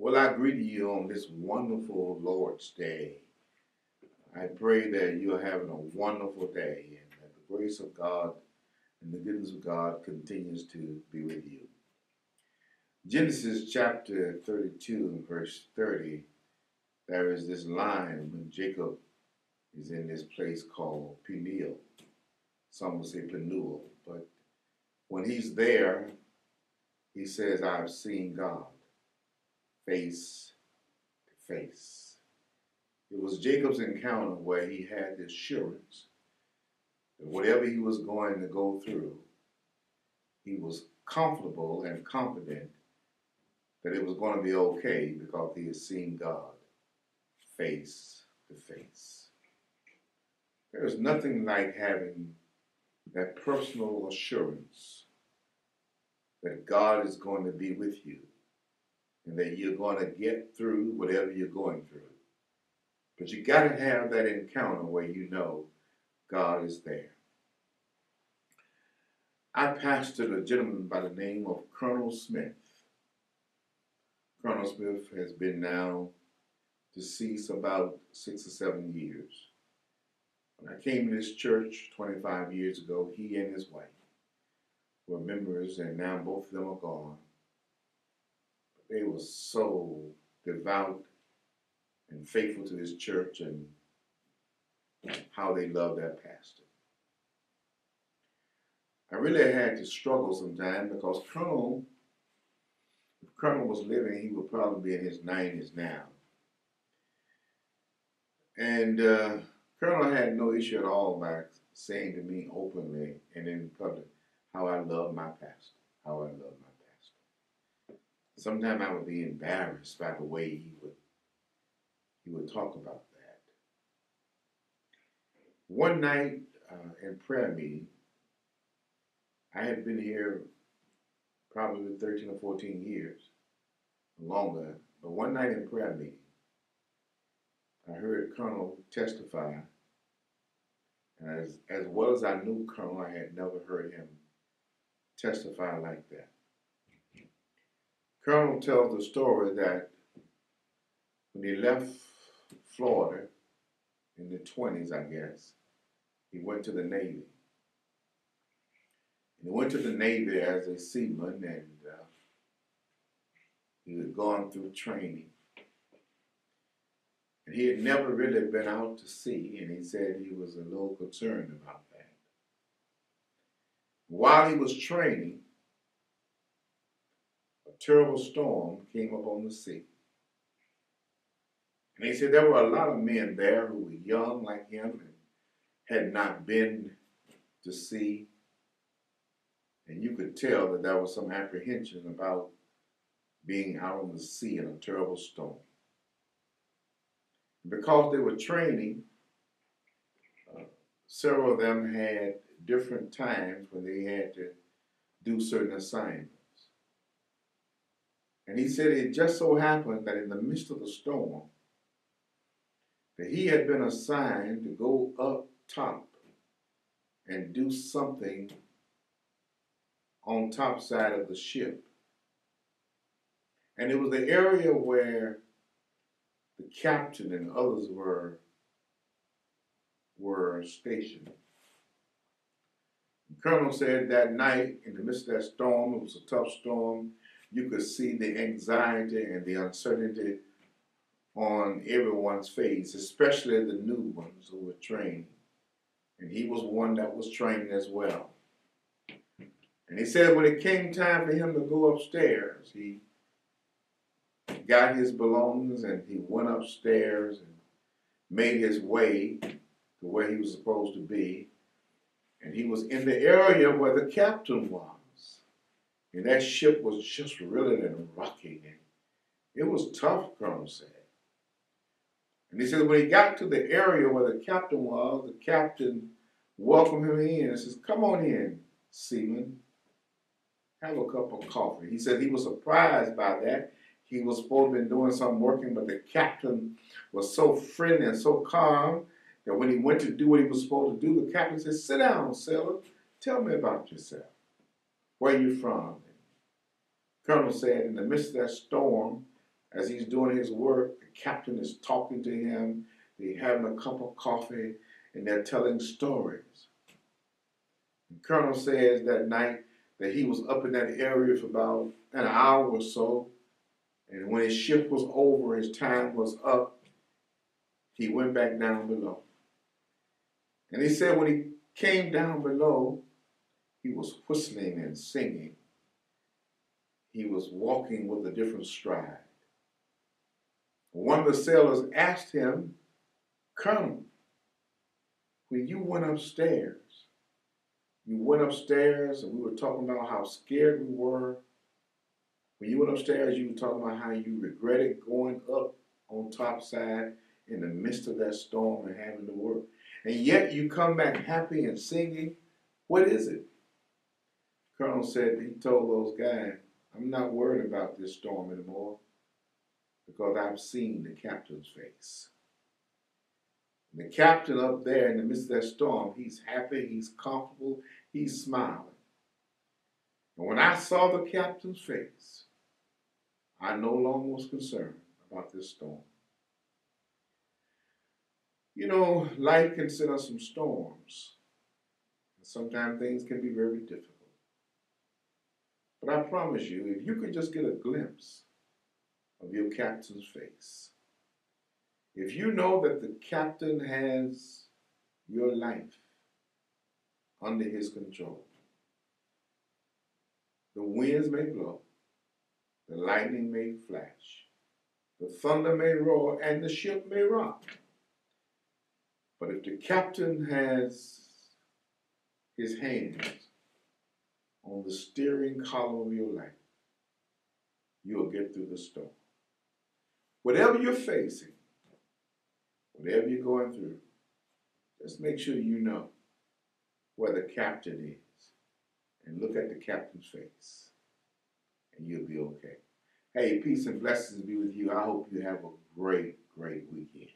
Well, I greet you on this wonderful Lord's Day. I pray that you're having a wonderful day and that the grace of God and the goodness of God continues to be with you. Genesis chapter 32 and verse 30, there is this line when Jacob is in this place called Peniel. Some will say Penuel, but when he's there, he says, I've seen God face to face. It was Jacob's encounter where he had the assurance that whatever he was going to go through, he was comfortable and confident that it was going to be okay because he had seen God face to face. There is nothing like having that personal assurance that God is going to be with you and that you're going to get through whatever you're going through. But you got to have that encounter where you know God is there. I pastored a gentleman by the name of Colonel Smith. Colonel Smith has been now deceased about 6 or 7 years. When I came to this church 25 years ago, he and his wife were members, and now both of them are gone. They were so devout and faithful to this church and how they loved their pastor. I really had to struggle sometimes because if Colonel was living, he would probably be in his 90s now. And Colonel had no issue at all by saying to me openly and in public how I love my pastor, how I love my pastor. Sometimes I would be embarrassed by the way he would talk about that. One night in prayer meeting, I had been here probably 13 or 14 years, longer, but one night in prayer meeting, I heard Colonel testify, and as well as I knew Colonel, I had never heard him testify like that. Colonel tells the story that when he left Florida in the 20s, I guess, he went to the Navy. And he went to the Navy as a seaman, and he had gone through training. And he had never really been out to sea, and he said he was a little concerned about that. While he was training, a terrible storm came up on the sea. And he said there were a lot of men there who were young like him and had not been to sea. And you could tell that there was some apprehension about being out on the sea in a terrible storm. Because they were training, several of them had different times when they had to do certain assignments. And he said it just so happened that in the midst of the storm, that he had been assigned to go up top and do something on top side of the ship. And it was the area where the captain and others were stationed. The colonel said that night, in the midst of that storm, it was a tough storm, you could see the anxiety and the uncertainty on everyone's face, especially the new ones who were trained. And he was one that was trained as well. And he said when it came time for him to go upstairs, he got his belongings and he went upstairs and made his way to where he was supposed to be. And he was in the area where the captain was. And that ship was just reeling and rocking. And it was tough, Colonel said. And he said when he got to the area where the captain was, the captain welcomed him in and says, "Come on in, seaman. Have a cup of coffee." He said he was surprised by that. He was supposed to be doing some working, but the captain was so friendly and so calm that when he went to do what he was supposed to do, the captain said, "Sit down, sailor. Tell me about yourself. Where you from?" And Colonel said in the midst of that storm, As he's doing his work, the captain is talking to him. They're having a cup of coffee, and they're telling stories. The colonel says that night that he was up in that area for about an hour or so, and when his shift was over, his time was up, he went back down below. And he said when he came down below, he was whistling and singing. He was walking with a different stride. One of the sailors asked him, Colonel, when you went upstairs and we were talking about how scared we were. When you went upstairs, you were talking about how you regretted going up on top side in the midst of that storm and having to work. And yet you come back happy and singing. What is it? Colonel said, he told those guys, I'm not worried about this storm anymore because I've seen the captain's face. And the captain up there in the midst of that storm, he's happy, he's comfortable, he's smiling. And when I saw the captain's face, I no longer was concerned about this storm. You know, life can send us some storms. And sometimes things can be very difficult. But I promise you, if you could just get a glimpse of your captain's face, if you know that the captain has your life under his control, the winds may blow, the lightning may flash, the thunder may roar, and the ship may rock. But if the captain has his hands on the steering column of your life, you'll get through the storm. Whatever you're facing, whatever you're going through, just make sure you know where the captain is and look at the captain's face, and you'll be okay. Hey, peace and blessings be with you. I hope you have a great, great weekend.